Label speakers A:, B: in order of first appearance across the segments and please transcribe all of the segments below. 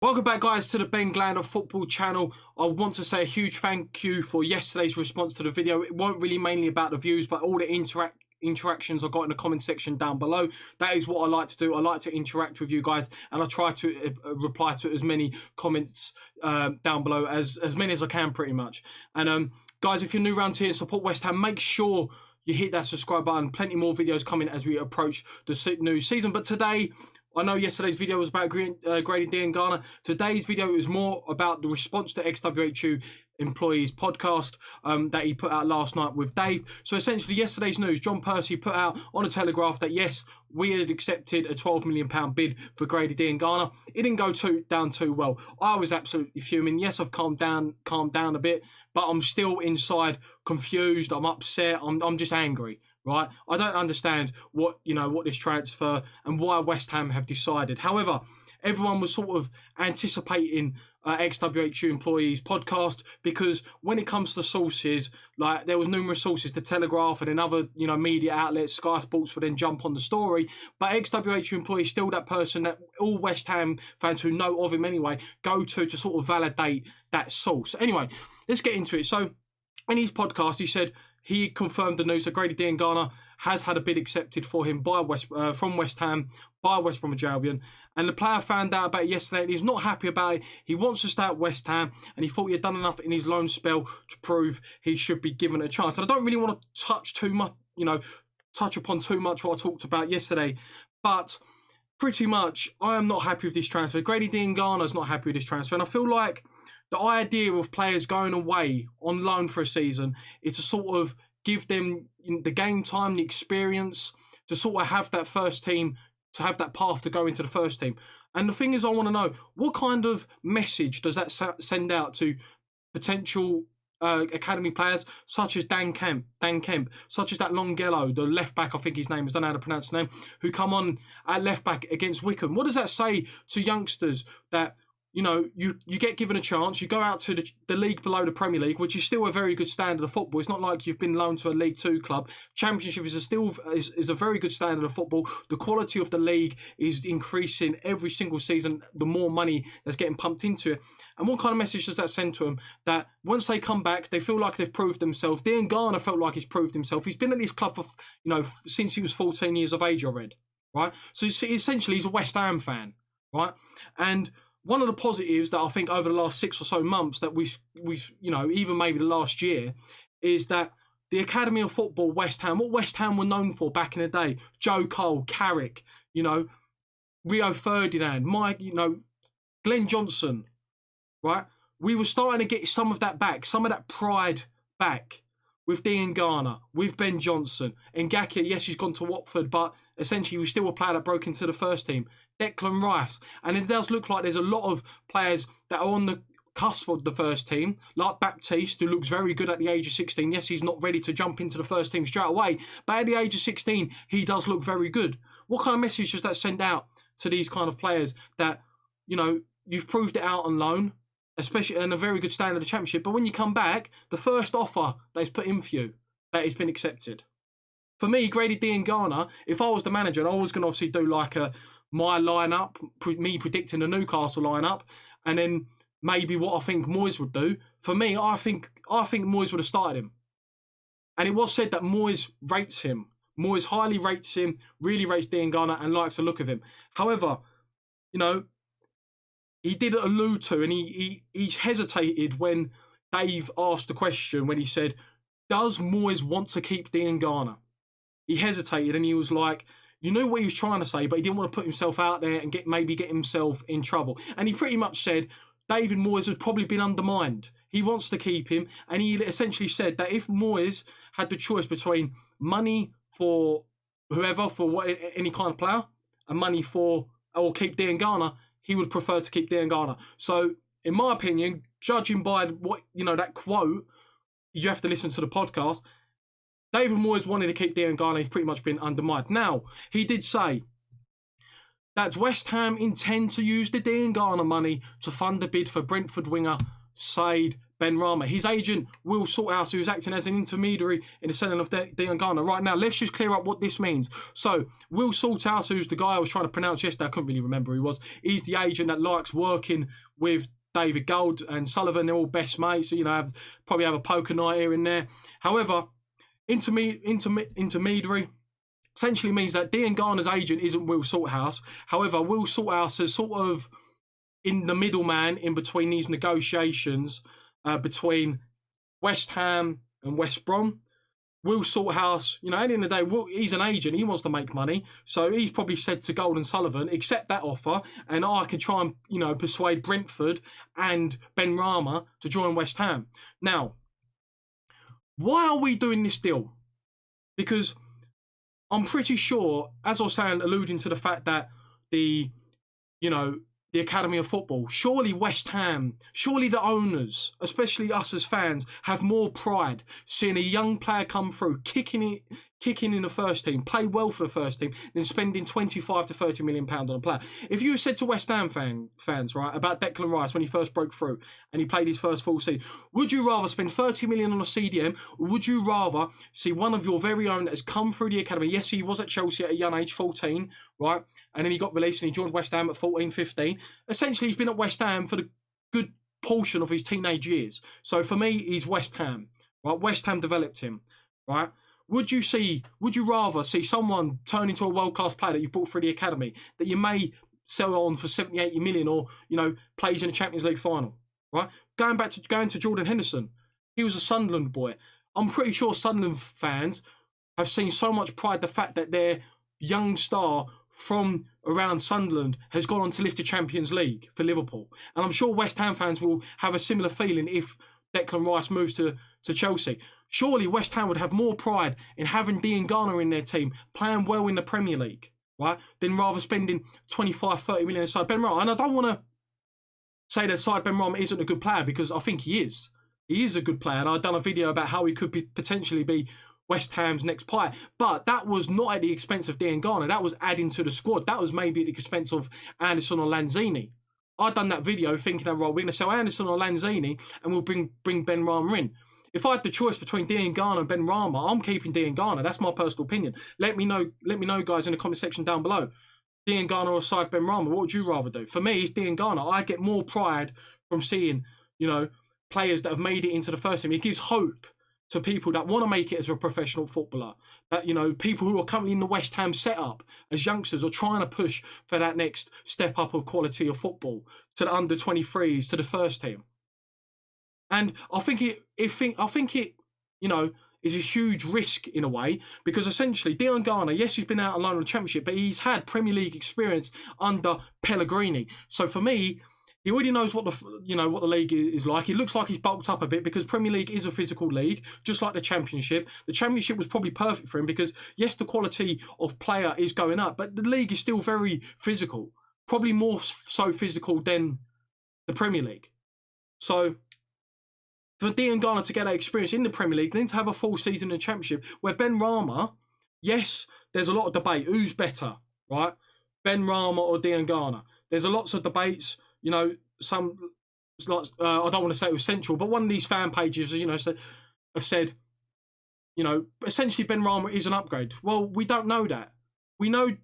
A: Welcome back, guys, to the Benrahma football channel. I want to say a huge thank you for yesterday's response to the video. It weren't really mainly about the views, but all the interactions I got in the comment section down below. That is what I like to do. I like to interact with you guys, and I try to reply to as many comments down below as many as I can, pretty much. And guys, if you're new around here and support West Ham, make sure you hit that subscribe button. Plenty more videos coming as we approach the new season. But today, I know yesterday's video was about Grady Diangana. Today's video is more about the response to XWHU employees podcast that he put out last night with Dave. So essentially, yesterday's news, John Percy put out on a Telegraph that yes, we had accepted a £12 million bid for Grady Diangana. It didn't go down too well. I was absolutely fuming. Yes, I've calmed down a bit, but I'm still inside confused. I'm upset. I'm just angry. Right, I don't understand what this transfer and why West Ham have decided. However, everyone was sort of anticipating XWHU employees podcast, because when it comes to sources, like there was numerous sources, the Telegraph and then other media outlets, Sky Sports would then jump on the story. But XWHU employees still that person that all West Ham fans who know of him anyway go to sort of validate that source. Anyway, let's get into it. So in his podcast, he said he confirmed the news that Grady Diangana has had a bid accepted for him by from West Ham by West Bromwich Albion, and the player found out about it yesterday and he's not happy about it. He wants to stay at West Ham and he thought he had done enough in his loan spell to prove he should be given a chance. And I don't really want to touch upon too much what I talked about yesterday, but pretty much I am not happy with this transfer. Grady Diangana is not happy with this transfer, and I feel like the idea of players going away on loan for a season is to sort of give them the game time, the experience, to sort of have that first team, to have that path to go into the first team. And the thing is, I want to know, what kind of message does that send out to potential academy players such as Dan Kemp, such as that Longello, the left back, I think his name is, I don't know how to pronounce the name, who come on at left back against Wickham? What does that say to youngsters that you get given a chance, you go out to the league below the Premier League, which is still a very good standard of football. It's not like you've been loaned to a League Two club. Championship is a very good standard of football. The quality of the league is increasing every single season, the more money that's getting pumped into it. And what kind of message does that send to them? That once they come back, they feel like they've proved themselves. Diangana felt like he's proved himself. He's been at this club for, since he was 14 years of age, I read. Right? So essentially, he's a West Ham fan. Right? And one of the positives that I think over the last 6 or so months that we've even maybe the last year, is that the Academy of Football, West Ham, what West Ham were known for back in the day, Joe Cole, Carrick, Rio Ferdinand, Mike, Glenn Johnson, right? We were starting to get some of that back, some of that pride back with Diangana, with Ben Johnson. And Ngakia, yes, he's gone to Watford, but essentially he was still a player that broke into the first team. Declan Rice. And it does look like there's a lot of players that are on the cusp of the first team, like Baptiste, who looks very good at the age of 16. Yes, he's not ready to jump into the first team straight away, but at the age of 16, he does look very good. What kind of message does that send out to these kind of players that, you've proved it out on loan, especially in a very good standard of the Championship, but when you come back, the first offer that is put in for you, that has been accepted. For me, Grady Diangana, if I was the manager, and I was going to obviously do like my lineup, me predicting the Newcastle lineup, and then maybe what I think Moyes would do. For me, I think Moyes would have started him. And it was said that Moyes rates him. Moyes highly rates him, really rates Diangana, and likes the look of him. However, he did allude to, and he's hesitated when Dave asked the question, when he said, does Moyes want to keep Diangana? He hesitated and he was like, you knew what he was trying to say, but he didn't want to put himself out there and maybe get himself in trouble. And he pretty much said David Moyes has probably been undermined. He wants to keep him. And he essentially said that if Moyes had the choice between money for whoever, for any kind of player, and money or keep Diangana, he would prefer to keep Diangana. So, in my opinion, judging by what, that quote, you have to listen to the podcast, David Moyes wanted to keep Diangana. He's pretty much been undermined. Now, he did say that West Ham intend to use the Diangana money to fund the bid for Brentford winger Said Benrahma. His agent, Will Salthouse, who's acting as an intermediary in the selling of Diangana. Right now, let's just clear up what this means. So, Will Salthouse, who's the guy I was trying to pronounce yesterday, I couldn't really remember who he was. He's the agent that likes working with David Gold and Sullivan. They're all best mates, so, you know, probably have a poker night here and there. However, intermediary essentially means that Diangana's agent isn't Will Salthouse. However, Will Salthouse is sort of in the middleman in between these negotiations between West Ham and West Brom. Will Salthouse, you know, at the end of the day, he's an agent. He wants to make money. So he's probably said to Gold and Sullivan, accept that offer, and I can try and, you know, persuade Brentford and Benrahma to join West Ham. Now, why are we doing this deal? Because I'm pretty sure, as I was saying, alluding to the fact that the Academy of Football, surely West Ham, surely the owners, especially us as fans, have more pride seeing a young player come through, kicking in the first team, play well for the first team, than spending 25 to 30 million pounds on a player. If you said to West Ham fans, right, about Declan Rice when he first broke through and he played his first full season, would you rather spend 30 million on a CDM, or would you rather see one of your very own that has come through the academy? Yes, he was at Chelsea at a young age, 14, right, and then he got released and he joined West Ham at 14, 15. Essentially, he's been at West Ham for the good portion of his teenage years. So for me, he's West Ham, right? West Ham developed him, right? Would you rather see someone turn into a world-class player that you brought through the academy that you may sell on for 70, 80 million, or, you know, plays in a Champions League final, right? Going to Jordan Henderson, he was a Sunderland boy. I'm pretty sure Sunderland fans have seen so much pride the fact that their young star from around Sunderland has gone on to lift the Champions League for Liverpool. And I'm sure West Ham fans will have a similar feeling if Declan Rice moves to Chelsea. Surely West Ham would have more pride in having Diangana in their team, playing well in the Premier League, right, than rather spending 25, 30 million inside Benrahma. And I don't want to say that Said Benrahma isn't a good player, because I think he is. He is a good player, and I've done a video about how he could potentially be West Ham's next player. But that was not at the expense of Diangana. That was adding to the squad. That was maybe at the expense of Anderson or Lanzini. I'd done that video thinking that, right, we're going to sell Anderson or Lanzini and we'll bring Benrahma in. If I had the choice between Diangana and Benrahma, I'm keeping Diangana. That's my personal opinion. Let me know, guys, in the comment section down below. Diangana or Said Benrahma, what would you rather do? For me, it's Diangana. I get more pride from seeing, you know, players that have made it into the first team. It gives hope to people that want to make it as a professional footballer. That, you know, people who are currently in the West Ham setup as youngsters are trying to push for that next step up of quality of football to the under 23s, to the first team. And I think it, you know, is a huge risk in a way, because essentially Diangana, yes, he's been out alone in the Championship, but he's had Premier League experience under Pellegrini. So for me, he already knows what the league is like. It looks like he's bulked up a bit, because Premier League is a physical league, just like the Championship. The Championship was probably perfect for him because, yes, the quality of player is going up, but the league is still very physical, probably more so physical than the Premier League. So for Diangana to get that experience in the Premier League, then to have a full season in the Championship, where Benrahma, yes, there's a lot of debate. Who's better, right? Benrahma or Diangana? There's lots of debates. You know, some, like, I don't want to say it was central, but one of these fan pages, you know, have said, you know, essentially Benrahma is an upgrade. Well, we don't know that. We know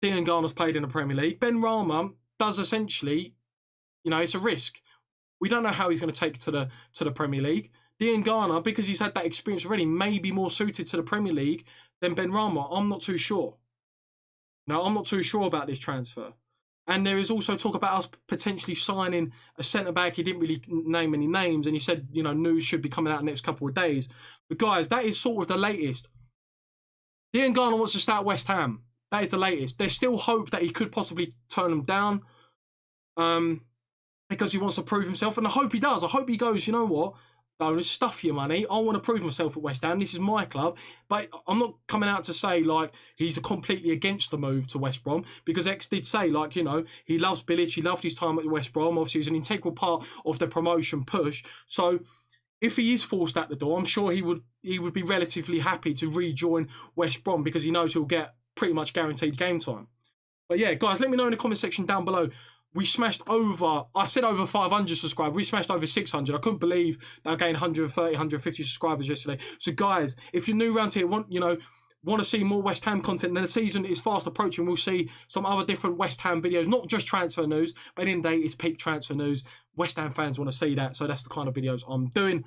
A: Diangana's played in the Premier League. Benrahma does essentially, you know, it's a risk. We don't know how he's going to take it to the Premier League. Diangana, because he's had that experience already, may be more suited to the Premier League than Benrahma. I'm not too sure. No, I'm not too sure about this transfer. And there is also talk about us potentially signing a centre-back. He didn't really name any names, and he said, you know, news should be coming out in the next couple of days. But guys, that is sort of the latest. Diangana wants to start West Ham. That is the latest. There's still hope that he could possibly turn them down, because he wants to prove himself. And I hope he does. I hope he goes, you know what? Don't stuff your money. I want to prove myself at West Ham. This is my club. But I'm not coming out to say, like, he's completely against the move to West Brom, because X did say, like, you know, he loves Bilic. He loved his time at West Brom. Obviously, he's an integral part of the promotion push. So if he is forced out the door, I'm sure he would be relatively happy to rejoin West Brom, because he knows he'll get pretty much guaranteed game time. But yeah, guys, let me know in the comment section down below we smashed over, I said over 500 subscribers. We smashed over 600. I couldn't believe that I gained 130, 150 subscribers yesterday. So guys, if you're new around here, want to see more West Ham content, then the season is fast approaching. We'll see some other different West Ham videos, not just transfer news, but at the end of the day, it's peak transfer news. West Ham fans want to see that, so that's the kind of videos I'm doing.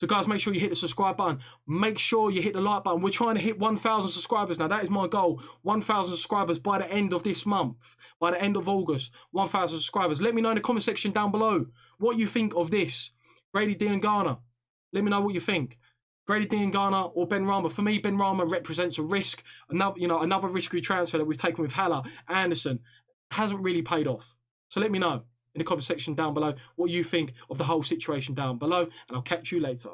A: So guys, make sure you hit the subscribe button. Make sure you hit the like button. We're trying to hit 1,000 subscribers now. That is my goal. 1,000 subscribers by the end of this month. By the end of August. 1,000 subscribers. Let me know in the comment section down below what you think of this. Grady Diangana. Let me know what you think. Grady Diangana or Benrahma. For me, Benrahma represents a risk. Another risky transfer that we've taken with Haller. Anderson. Hasn't really paid off. So let me know in the comment section down below what you think of the whole situation down below, and I'll catch you later.